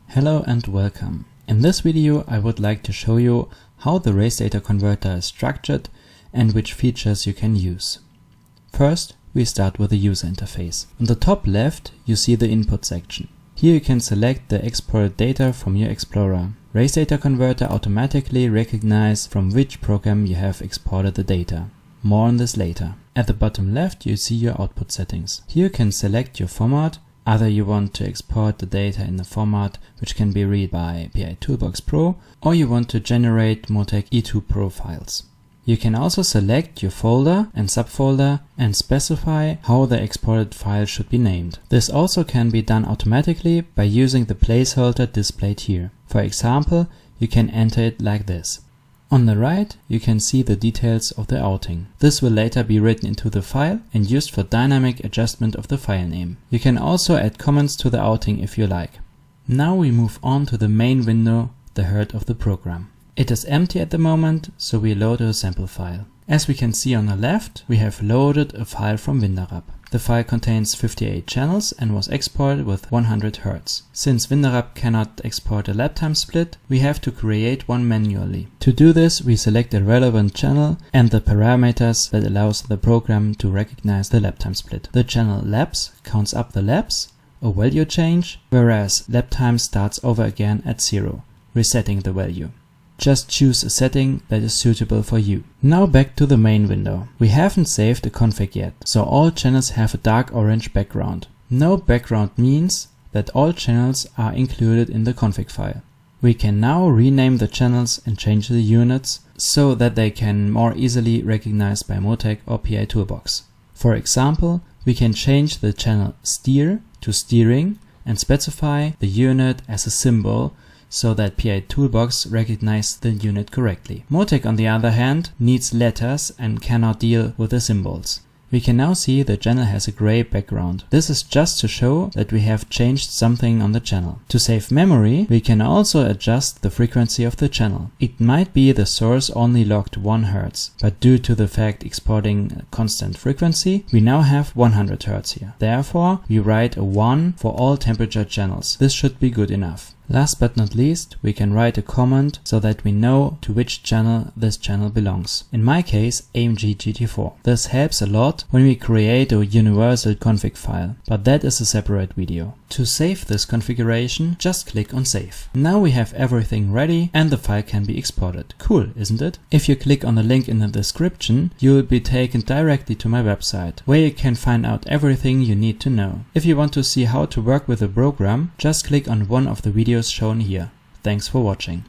Hello and welcome. In this video I would like to show you how the RaceDataConverter is structured and which features you can use. First, we start with the user interface. On the top left you see the input section. Here you can select the exported data from your Explorer. RaceDataConverter automatically recognizes from which program you have exported the data. More on this later. At the bottom left you see your output settings. Here you can select your format. Either you want to export the data in a format which can be read by PI Toolbox Pro, or you want to generate Motec E2 Pro files. You can also select your folder and subfolder and specify how the exported file should be named. This also can be done automatically by using the placeholder displayed here. For example, you can enter it like this. On the right, you can see the details of the outing. This will later be written into the file and used for dynamic adjustment of the file name. You can also add comments to the outing if you like. Now we move on to the main window, the heart of the program. It is empty at the moment, so we load a sample file. As we can see on the left, we have loaded a file from WinterUp. The file contains 58 channels and was exported with 100 Hz. Since WinterUp cannot export a lap time split, we have to create one manually. To do this, we select a relevant channel and the parameters that allows the program to recognize the lap time split. The channel laps counts up the laps, a value change, whereas lap time starts over again at 0, resetting the value. Just choose a setting that is suitable for you. Now back to the main window. We haven't saved a config yet, so all channels have a dark orange background. No background means that all channels are included in the config file. We can now rename the channels and change the units so that they can more easily recognized by Motec or PI Toolbox. For example, we can change the channel steer to steering and specify the unit as a symbol so that PI Toolbox recognizes the unit correctly. Motec, on the other hand, needs letters and cannot deal with the symbols. We can now see the channel has a gray background. This is just to show that we have changed something on the channel. To save memory, we can also adjust the frequency of the channel. It might be the source only logged 1 Hz, but due to the fact exporting a constant frequency, we now have 100 Hz here. Therefore, we write a 1 for all temperature channels. This should be good enough. Last but not least, we can write a comment so that we know to which channel this channel belongs. In my case, AMG GT4. This helps a lot when we create a universal config file, but that is a separate video. To save this configuration, just click on Save. Now we have everything ready and the file can be exported. Cool, isn't it? If you click on the link in the description, you will be taken directly to my website, where you can find out everything you need to know. If you want to see how to work with the program, just click on one of the videos shown here. Thanks for watching.